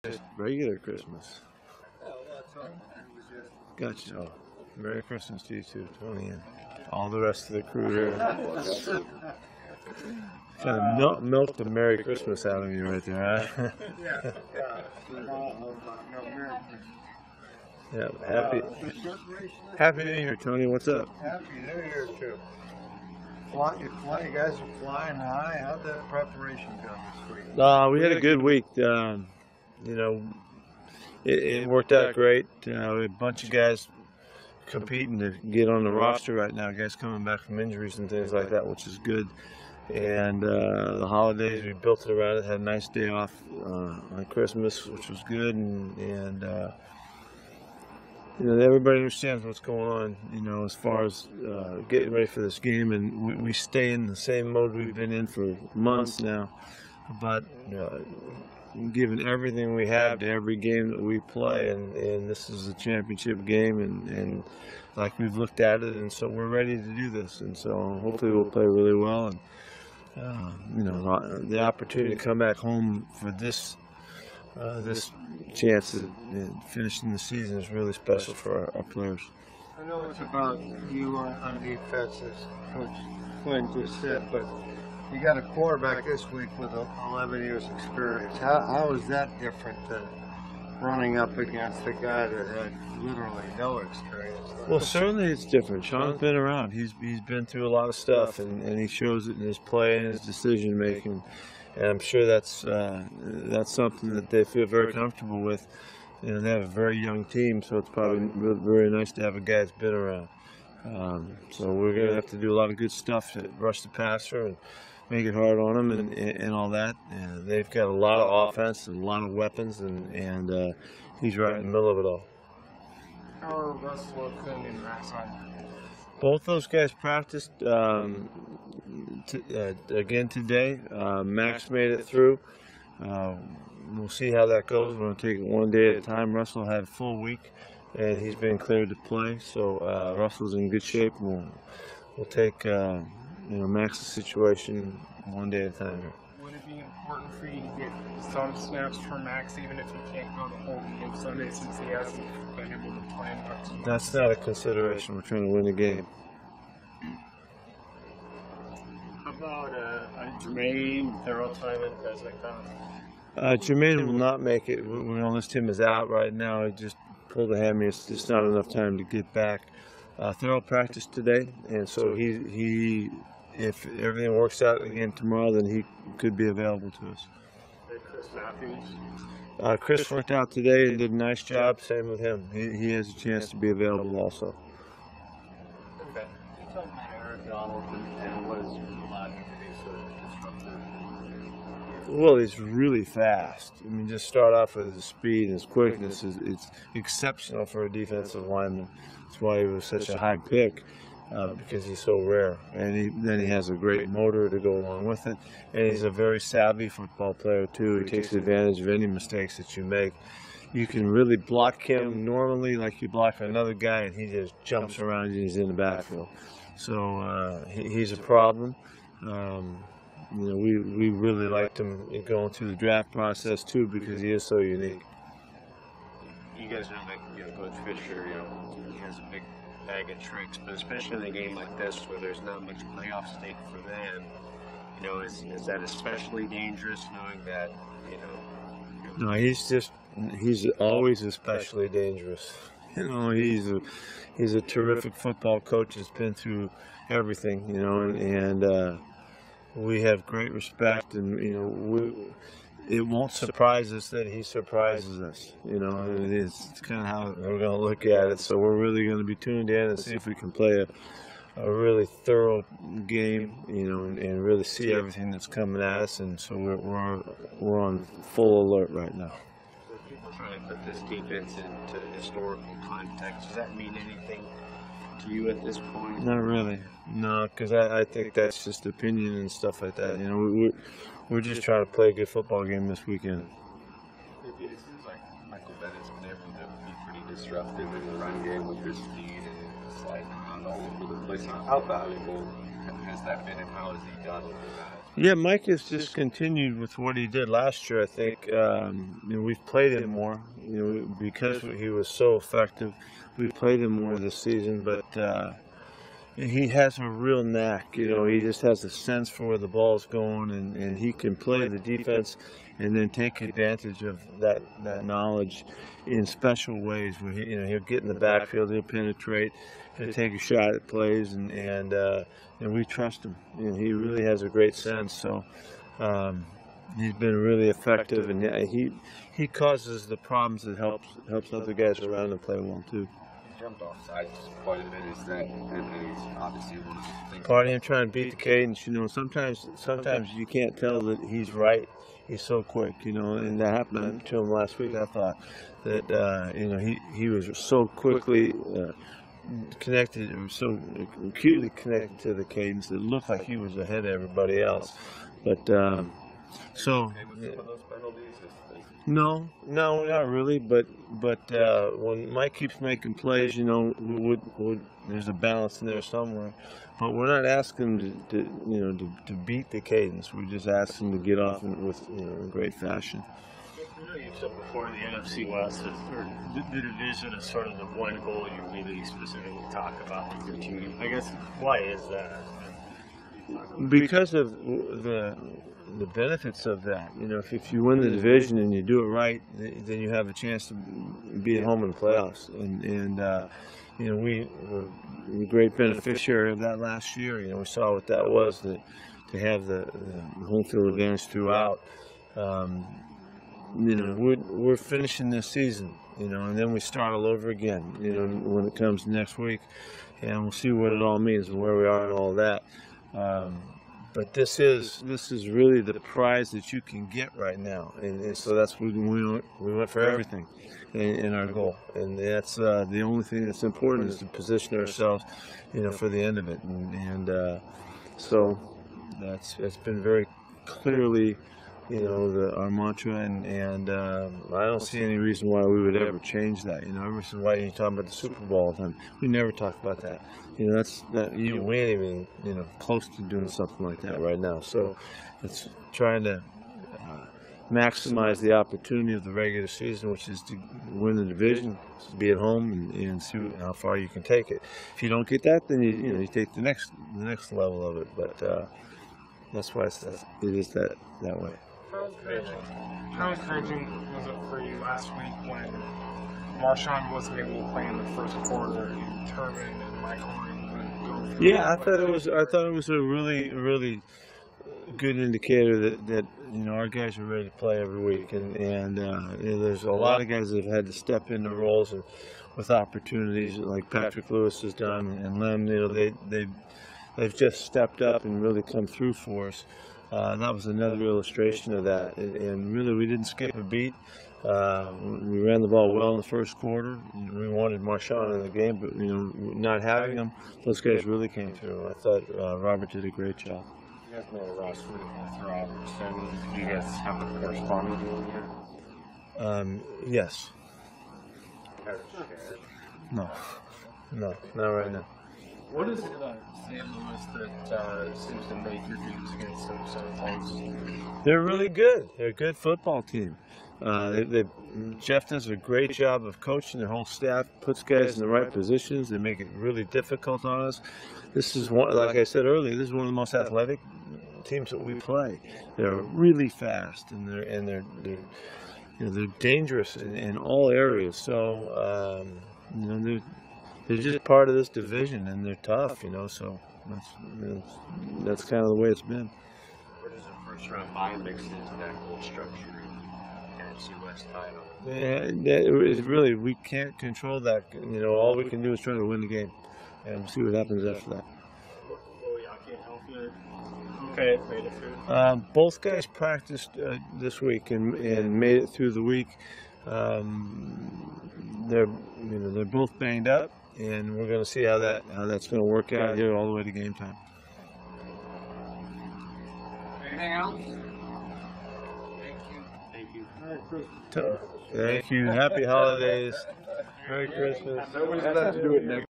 Just regular Christmas. Gotcha. Oh, Merry Christmas to you too, Tony, and all the rest of the crew here. Kind of milk the Merry Christmas out of you right there, huh? Yeah. Happy New Year, Tony. What's up? Happy New Year too. You guys are flying high. How'd that preparation go this week? We had a good week. You know, it worked out great. We had a bunch of guys competing to get on the roster right now. Guys coming back from injuries and things like that, which is good. And the holidays, we built it around it. Had a nice day off on Christmas, which was good. And you know, everybody understands what's going on, you know, as far as getting ready for this game. And we stay in the same mode we've been in for months now. But giving everything we have to every game that we play, and this is a championship game, and like we've looked at it, and so we're ready to do this, and so hopefully we'll play really well, and you know, the opportunity to come back home for this chance at finishing the season is really special for our players. I know it's about you on defense, as Coach Flynn just said, but you got a quarterback this week with 11 years experience. How is that different than running up against a guy that had literally no experience? Well, certainly it's different. Sean's been around. He's been through a lot of stuff, and he shows it in his play and his decision making. And I'm sure that's something that they feel very comfortable with. You know, they have a very young team, so it's probably very nice to have a guy that's been around. So we're going to have to do a lot of good stuff to rush the passer and make it hard on them and all that. And they've got a lot of offense and a lot of weapons, and he's right in the middle of it all. How are Russell and Max on? Both those guys practiced again today. Max made it through. We'll see how that goes. We're going to take it one day at a time. Russell had a full week, and he's been cleared to play. So Russell's in good shape. We'll take you know, Max's situation one day at a time. Would it be important for you to get some snaps for Max, even if he can't go the whole game Sunday, since he hasn't been able to play much? That's not a consideration. We're trying to win the game. How about Jermaine, Thurl Timon, guys like that? Jermaine will not make it. We know this team is out right now. He just pulled a hammy. It's just not enough time to get back. Thurl practiced today, and so he if everything works out again tomorrow, then he could be available to us. Chris Matthews? Chris worked out today and did a nice job. Same with him. He has a chance to be available also. Okay. You talk about Aaron Donald and what is allowed him to be so disruptive? Well, he's really fast. I mean, just start off with his speed and his quickness. It's exceptional for a defensive lineman. That's why he was such a high pick. Because he's so rare, and then he has a great motor to go along with it, and he's a very savvy football player too. He takes advantage of any mistakes that you make. You can really block him normally like you block another guy, and he just jumps around you and he's in the backfield. So he's a problem. You know, we really liked him going through the draft process too, because he is so unique. You guys know that Coach Fisher, he has a big bag of tricks, but especially in a game like this where there's not much playoff stake for them, is that especially dangerous, knowing that, No, he's always especially dangerous. You know, he's a terrific football coach. Has been through everything, and we have great respect, and it won't surprise us that he surprises us. It's kind of how we're going to look at it. So we're really going to be tuned in and see if we can play a really thorough game, and really see everything that's coming at us. And so we're on full alert right now. People trying to put this defense into historical context. Does that mean anything to you at this point? Not really. No, because I think that's just opinion and stuff like that. We're just trying to play a good football game this weekend. It seems like Michael Bennett's been able to be pretty disruptive in the run game with his speed, and it's like all over the place. How valuable has that been, and how has he done with that? Yeah, Mike has just continued with what he did last year. I think we've played him more, because he was so effective. We played him more this season, but he has a real knack. He just has a sense for where the ball's going, and he can play the defense and then take advantage of that knowledge in special ways. Where he'll get in the backfield, he'll penetrate, he'll take a shot at plays, and we trust him. He really has a great sense. So he's been really effective, and he causes the problems that helps other guys around him play well too. Jumped off sides quite a bit. Is that, and he's obviously one of the things. Part of him trying to beat the cadence. Sometimes you can't tell that he's right. He's so quick, and that happened to him last week. I thought that he was so quickly connected, or so acutely connected to the cadence. It looked like he was ahead of everybody else. But so. Okay, with some of those penalties, No, not really. But when Mike keeps making plays, there's a balance in there somewhere. But we're not asking him to beat the cadence. We just ask him to get off in great fashion. You said before the NFC West, or the division is sort of the one goal you really specifically talk about with your team. I guess, why is that? Because of the benefits of that. If you win the division and you do it right, then you have a chance to be at home in the playoffs. And we were a great beneficiary of that last year. We saw what that was, to have the home field advantage throughout. We're finishing this season, and then we start all over again, when it comes next week, and we'll see what it all means and where we are and all that. But this is really the prize that you can get right now, and so that's what we went for everything in our goal, and that's the only thing that's important, is to position ourselves, for the end of it, and so it's been very clearly, our mantra, and I don't see any reason why we would ever change that. Ever since why you talking about the Super Bowl all the time, we never talk about that. We ain't even close to doing something like that right now. So it's trying to maximize the opportunity of the regular season, which is to win the division, to be at home, and see how far you can take it. If you don't get that, then you take the next level of it. But that's why it is that way. How encouraging was it for you last week when Marshawn wasn't able to play in the first quarter, and Turman and Michael were able to go? Yeah, I thought it was a really, really good indicator that our guys are ready to play every week, and there's a lot of guys that have had to step into roles and with opportunities, like Patrick Lewis has done, and Lem. They've just stepped up and really come through for us. That was another illustration of that, and really we didn't skip a beat. We ran the ball well in the first quarter. We wanted Marshawn in the game, but not having him, those guys really came through. I thought Robert did a great job. you guys know Ross with Robert. So do you guys have a corresponding deal here? Yes. No, not right now. What is it about St. Louis that seems to make your games against them so close? They're really good. They're a good football team. Jeff does a great job of coaching. Their whole staff puts guys in the right positions. They make it really difficult on us. This is one, like I said earlier, this is one of the most athletic teams that we play. They're really fast, and they're dangerous in all areas. So they're just part of this division, and they're tough. So that's kind of the way it's been. Where does a first round bye mix into that whole structure? NFC West title. Really, we can't control that. All we can do is try to win the game, and we'll see what happens after that. Okay, made it through. Both guys practiced this week and made it through the week. They're both banged up, and we're going to see how that's going to work out here all the way to game time. Anything else? Thank you. Happy holidays. Merry Christmas. Nobody's allowed to do it next